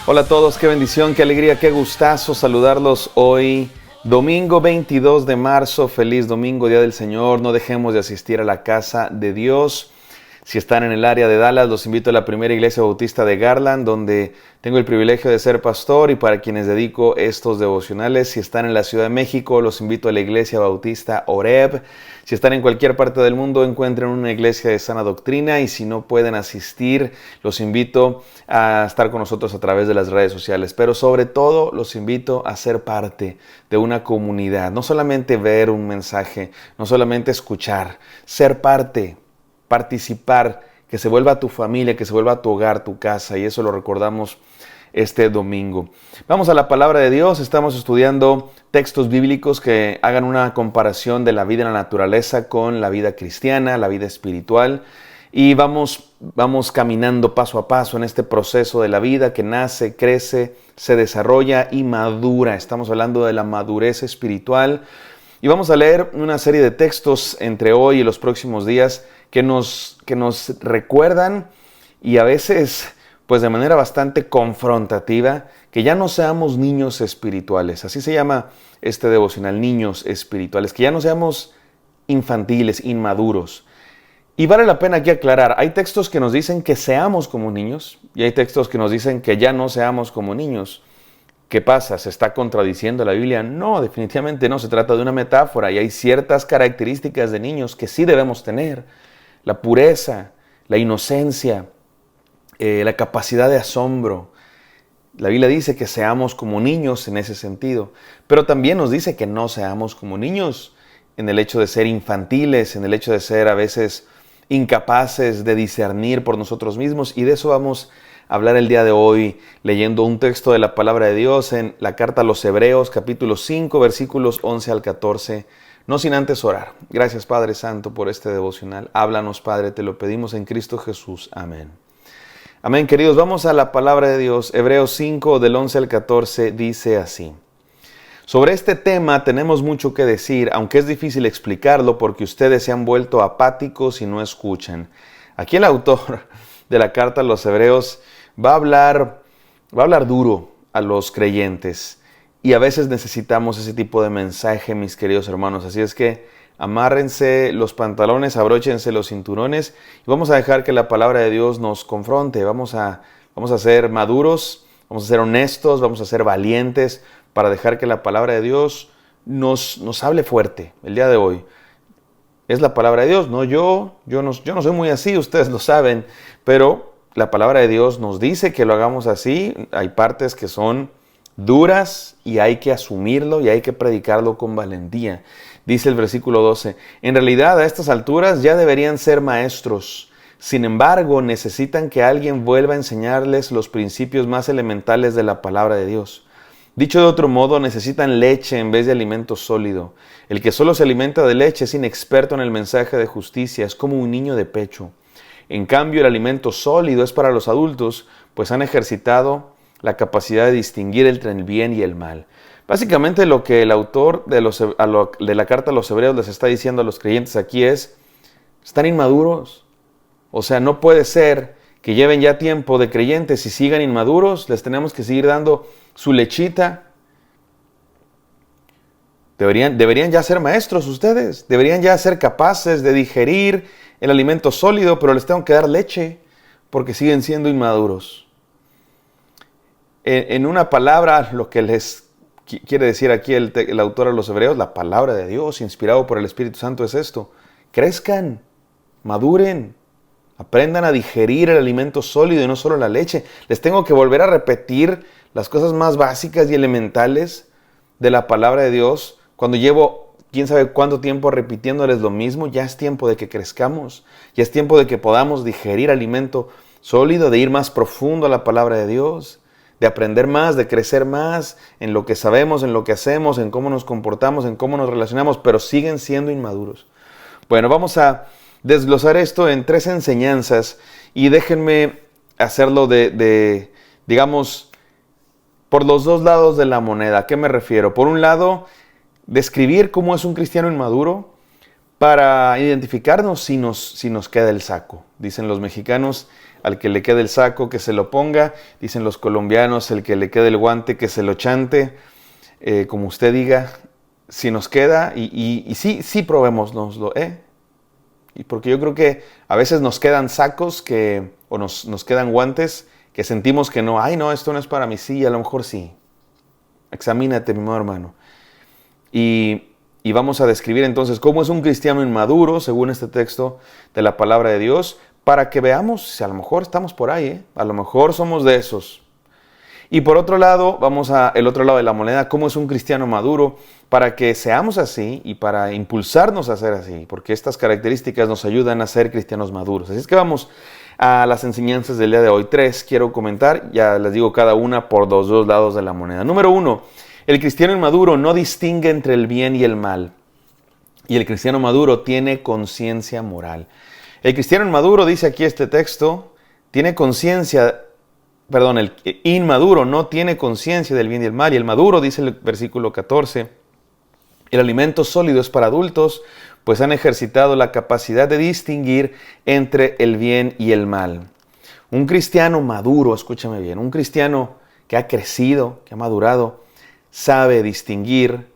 Hola a todos, qué bendición, qué alegría, qué gustazo saludarlos hoy, domingo 22 de marzo, feliz domingo, Día del Señor. No dejemos de asistir a la casa de Dios. Si están en el área de Dallas, los invito a la primera iglesia bautista de Garland, donde tengo el privilegio de ser pastor y para quienes dedico estos devocionales. Si están en la Ciudad de México, los invito a la iglesia bautista Oreb. Si están en cualquier parte del mundo, encuentren una iglesia de sana doctrina, y si no pueden asistir, los invito a estar con nosotros a través de las redes sociales. Pero sobre todo, los invito a ser parte de una comunidad. No solamente ver un mensaje, no solamente escuchar, ser parte, participar, que se vuelva tu familia, que se vuelva tu hogar, tu casa, y eso lo recordamos este domingo. Vamos a la palabra de Dios. Estamos estudiando textos bíblicos que hagan una comparación de la vida en la naturaleza con la vida cristiana, la vida espiritual, y vamos caminando paso a paso en este proceso de la vida que nace, crece, se desarrolla y madura. Estamos hablando de la madurez espiritual y vamos a leer una serie de textos entre hoy y los próximos días que nos recuerdan, y a veces pues de manera bastante confrontativa, que ya no seamos niños espirituales. Así se llama este devocional, niños espirituales, que ya no seamos infantiles, inmaduros. Y vale la pena aquí aclarar, hay textos que nos dicen que seamos como niños y hay textos que nos dicen que ya no seamos como niños. ¿Qué pasa? ¿Se está contradiciendo la Biblia? No, definitivamente no, se trata de una metáfora y hay ciertas características de niños que sí debemos tener. La pureza, la inocencia, la capacidad de asombro. La Biblia dice que seamos como niños en ese sentido, pero también nos dice que no seamos como niños en el hecho de ser infantiles, en el hecho de ser a veces incapaces de discernir por nosotros mismos, y de eso vamos a hablar el día de hoy, leyendo un texto de la palabra de Dios en la carta a los Hebreos, capítulo 5, versículos 11 al 14. No sin antes orar. Gracias, Padre Santo, por este devocional. Háblanos, Padre, te lo pedimos en Cristo Jesús. Amén. Amén, queridos. Vamos a la palabra de Dios. Hebreos 5, del 11 al 14, dice así. Sobre este tema tenemos mucho que decir, aunque es difícil explicarlo porque ustedes se han vuelto apáticos y no escuchan. Aquí el autor de la carta a los Hebreos va a hablar duro a los creyentes. Y a veces necesitamos ese tipo de mensaje, mis queridos hermanos. Así es que amárrense los pantalones, abróchense los cinturones y vamos a dejar que la palabra de Dios nos confronte. Vamos a ser maduros, vamos a ser honestos, vamos a ser valientes para dejar que la palabra de Dios nos hable fuerte el día de hoy. Es la palabra de Dios, no yo no soy muy así, ustedes lo saben, pero la palabra de Dios nos dice que lo hagamos así. Hay partes que son duras y hay que asumirlo y hay que predicarlo con valentía. Dice el versículo 12, en realidad a estas alturas ya deberían ser maestros. Sin embargo, necesitan que alguien vuelva a enseñarles los principios más elementales de la palabra de Dios. Dicho de otro modo, necesitan leche en vez de alimento sólido. El que solo se alimenta de leche es inexperto en el mensaje de justicia, es como un niño de pecho. En cambio, el alimento sólido es para los adultos, pues han ejercitado la capacidad de distinguir entre el bien y el mal. Básicamente lo que el autor de la carta a los Hebreos les está diciendo a los creyentes aquí es, están inmaduros. O sea, no puede ser que lleven ya tiempo de creyentes y sigan inmaduros. Les tenemos que seguir dando su lechita. Deberían ya ser maestros ustedes. Deberían ya ser capaces de digerir el alimento sólido, pero les tengo que dar leche porque siguen siendo inmaduros. En una palabra, lo que les quiere decir aquí el autor a los Hebreos, la palabra de Dios, inspirado por el Espíritu Santo, es esto. Crezcan, maduren, aprendan a digerir el alimento sólido y no solo la leche. Les tengo que volver a repetir las cosas más básicas y elementales de la palabra de Dios. Cuando llevo quién sabe cuánto tiempo repitiéndoles lo mismo, ya es tiempo de que crezcamos. Ya es tiempo de que podamos digerir alimento sólido, de ir más profundo a la palabra de Dios, de aprender más, de crecer más en lo que sabemos, en lo que hacemos, en cómo nos comportamos, en cómo nos relacionamos, pero siguen siendo inmaduros. Bueno, vamos a desglosar esto en 3 enseñanzas y déjenme hacerlo digamos, por los 2 lados de la moneda. ¿A qué me refiero? Por un lado, describir cómo es un cristiano inmaduro para identificarnos si nos queda el saco. Dicen los mexicanos, al que le quede el saco, que se lo ponga. Dicen los colombianos, el que le quede el guante, que se lo chante. Como usted diga, si nos queda, y sí probémoslo, Y porque yo creo que a veces nos quedan sacos o nos quedan guantes que sentimos que no, ay no, esto no es para mí, sí, a lo mejor sí. Examínate, mi amado hermano. Y vamos a describir entonces cómo es un cristiano inmaduro, según este texto de la palabra de Dios, para que veamos si a lo mejor estamos por ahí, a lo mejor somos de esos. Y por otro lado, vamos al otro lado de la moneda, cómo es un cristiano maduro, para que seamos así y para impulsarnos a ser así, porque estas características nos ayudan a ser cristianos maduros. Así es que vamos a las enseñanzas del día de hoy. 3 quiero comentar, ya les digo cada una por los dos lados de la moneda. Número 1, el cristiano inmaduro no distingue entre el bien y el mal. Y el cristiano maduro tiene conciencia moral. El cristiano inmaduro, dice aquí este texto, tiene conciencia. El inmaduro no tiene conciencia del bien y el mal. Y el maduro, dice el versículo 14, el alimento sólido es para adultos, pues han ejercitado la capacidad de distinguir entre el bien y el mal. Un cristiano maduro, escúchame bien, un cristiano que ha crecido, que ha madurado, sabe distinguir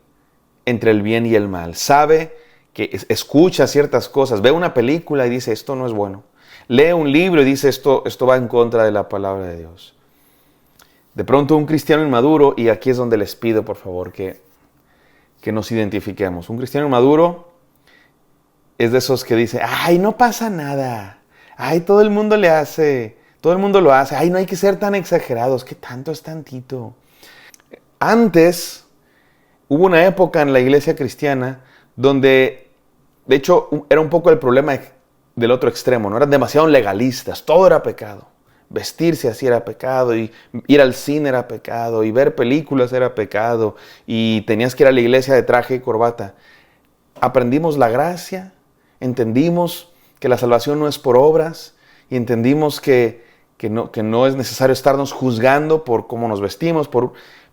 entre el bien y el mal. Sabe que escucha ciertas cosas, ve una película y dice, esto no es bueno. Lee un libro y dice, esto va en contra de la palabra de Dios. De pronto un cristiano inmaduro, y aquí es donde les pido por favor que nos identifiquemos. Un cristiano inmaduro es de esos que dice, ay, no pasa nada. Ay, todo el mundo le hace, todo el mundo lo hace. Ay, no hay que ser tan exagerados, que tanto es tantito. Antes hubo una época en la iglesia cristiana donde, de hecho, era un poco el problema del otro extremo, ¿no? Eran demasiado legalistas, todo era pecado. Vestirse así era pecado, y ir al cine era pecado, y ver películas era pecado, y tenías que ir a la iglesia de traje y corbata. Aprendimos la gracia, entendimos que la salvación no es por obras, y entendimos que no es necesario estarnos juzgando por cómo nos vestimos,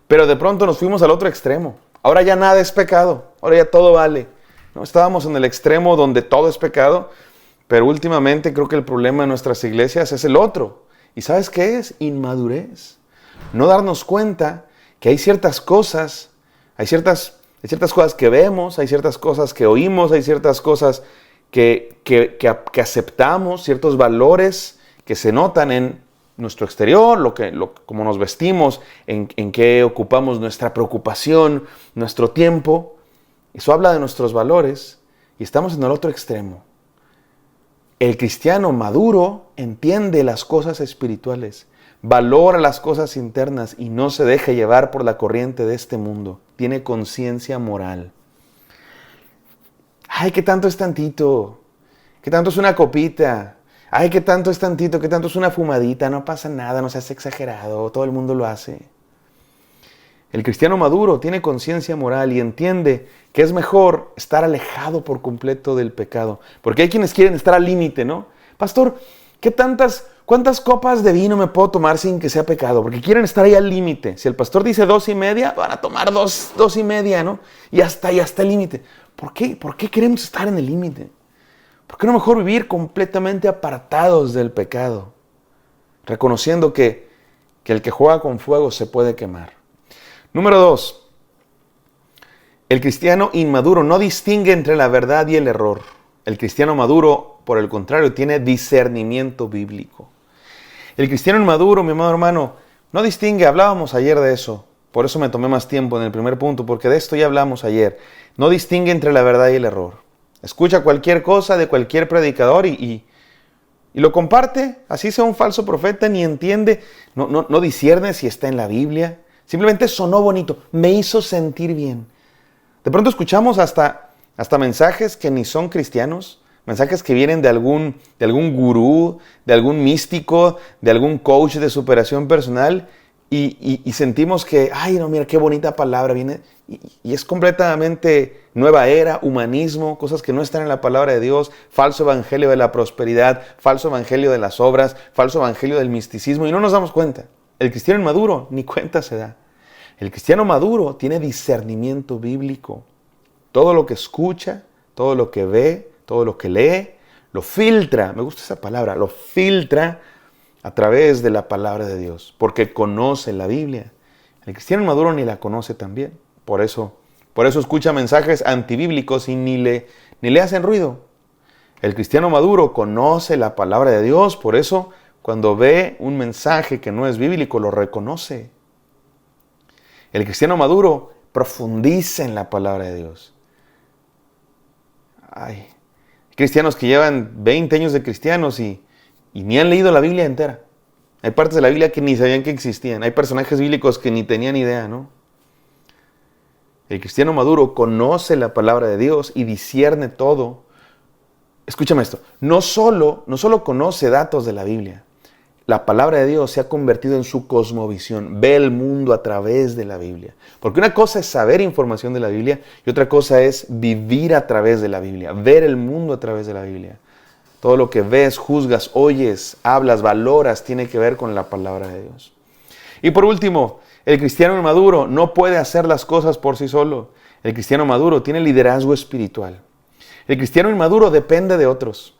pero de pronto nos fuimos al otro extremo. Ahora ya nada es pecado, ahora ya todo vale. ¿No? Estábamos en el extremo donde todo es pecado, pero últimamente creo que el problema en nuestras iglesias es el otro. ¿Y sabes qué es? Inmadurez. No darnos cuenta que hay ciertas cosas, hay ciertas cosas que vemos, hay ciertas cosas que oímos, hay ciertas cosas que aceptamos, ciertos valores que se notan en nuestro exterior, cómo nos vestimos, en qué ocupamos nuestra preocupación, nuestro tiempo. Eso habla de nuestros valores y estamos en el otro extremo. El cristiano maduro entiende las cosas espirituales, valora las cosas internas y no se deja llevar por la corriente de este mundo. Tiene conciencia moral. Ay, ¿qué tanto es tantito? ¿Qué tanto es una copita? Ay, ¿qué tanto es tantito? ¿Qué tanto es una fumadita? No pasa nada, no se hace exagerado, todo el mundo lo hace. El cristiano maduro tiene conciencia moral y entiende que es mejor estar alejado por completo del pecado. Porque hay quienes quieren estar al límite, ¿no? Pastor, ¿cuántas copas de vino me puedo tomar sin que sea pecado? Porque quieren estar ahí al límite. Si el pastor dice 2.5, van a tomar 2.5, ¿no? Y hasta el límite. ¿Por qué queremos estar en el límite? ¿Por qué no mejor vivir completamente apartados del pecado? Reconociendo que el que juega con fuego se puede quemar. Número 2. El cristiano inmaduro no distingue entre la verdad y el error. El cristiano maduro, por el contrario, tiene discernimiento bíblico. El cristiano inmaduro, mi amado hermano, no distingue, hablábamos ayer de eso. Por eso me tomé más tiempo en el primer punto, porque de esto ya hablamos ayer. No distingue entre la verdad y el error. Escucha cualquier cosa de cualquier predicador y lo comparte, así sea un falso profeta, ni entiende, no discierne si está en la Biblia. Simplemente sonó bonito, me hizo sentir bien. De pronto escuchamos hasta mensajes que ni son cristianos, mensajes que vienen de algún gurú, de algún místico, de algún coach de superación personal y sentimos que, ay no, mira qué bonita palabra viene y es completamente nueva era, humanismo, cosas que no están en la palabra de Dios, falso evangelio de la prosperidad, falso evangelio de las obras, falso evangelio del misticismo y no nos damos cuenta. El cristiano inmaduro ni cuenta se da. El cristiano maduro tiene discernimiento bíblico. Todo lo que escucha, todo lo que ve, todo lo que lee, lo filtra. Me gusta esa palabra, lo filtra a través de la palabra de Dios, porque conoce la Biblia. El cristiano maduro ni la conoce también. Por eso escucha mensajes antibíblicos y ni le hacen ruido. El cristiano maduro conoce la palabra de Dios, por eso cuando ve un mensaje que no es bíblico lo reconoce. El cristiano maduro profundiza en la palabra de Dios. Hay cristianos que llevan 20 años de cristianos y ni han leído la Biblia entera. Hay partes de la Biblia que ni sabían que existían. Hay personajes bíblicos que ni tenían idea, ¿no? El cristiano maduro conoce la palabra de Dios y discierne todo. Escúchame esto. No solo conoce datos de la Biblia. La palabra de Dios se ha convertido en su cosmovisión. Ve el mundo a través de la Biblia. Porque una cosa es saber información de la Biblia y otra cosa es vivir a través de la Biblia. Ver el mundo a través de la Biblia. Todo lo que ves, juzgas, oyes, hablas, valoras, tiene que ver con la palabra de Dios. Y por último, el cristiano maduro no puede hacer las cosas por sí solo. El cristiano maduro tiene liderazgo espiritual. El cristiano inmaduro depende de otros.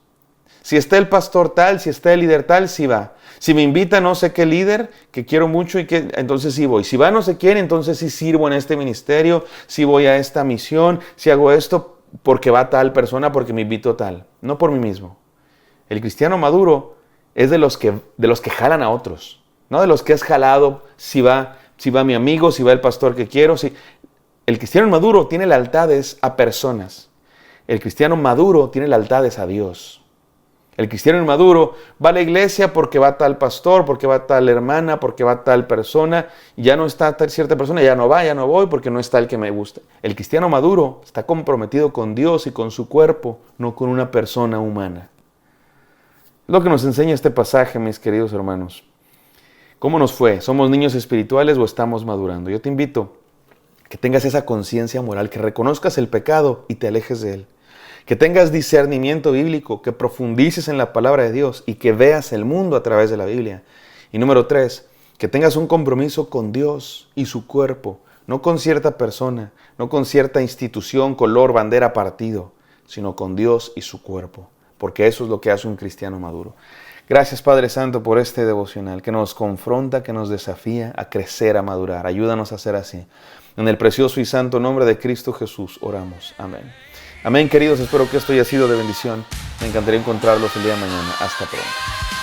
Si está el pastor tal, si está el líder tal, sí va. Si me invita no sé qué líder, que quiero mucho, entonces sí voy. Si va no sé quién, entonces sí sirvo en este ministerio, si voy a esta misión, si hago esto porque va tal persona, porque me invito tal. No por mí mismo. El cristiano maduro es de los que jalan a otros. No de los que es jalado, si va mi amigo, si va el pastor que quiero. El cristiano maduro tiene lealtades a personas. El cristiano maduro tiene lealtades a Dios. El cristiano inmaduro va a la iglesia porque va tal pastor, porque va tal hermana, porque va tal persona, y ya no está tal cierta persona, ya no voy porque no está el que me gusta. El cristiano maduro está comprometido con Dios y con su cuerpo, no con una persona humana. Es lo que nos enseña este pasaje, mis queridos hermanos. ¿Cómo nos fue? ¿Somos niños espirituales o estamos madurando? Yo te invito a que tengas esa conciencia moral, que reconozcas el pecado y te alejes de él. Que tengas discernimiento bíblico, que profundices en la palabra de Dios y que veas el mundo a través de la Biblia. Y número 3, que tengas un compromiso con Dios y su cuerpo, no con cierta persona, no con cierta institución, color, bandera, partido, sino con Dios y su cuerpo, porque eso es lo que hace un cristiano maduro. Gracias, Padre Santo, por este devocional que nos confronta, que nos desafía a crecer, a madurar. Ayúdanos a ser así. En el precioso y santo nombre de Cristo Jesús oramos. Amén. Amén, queridos. Espero que esto haya sido de bendición. Me encantaría encontrarlos el día de mañana. Hasta pronto.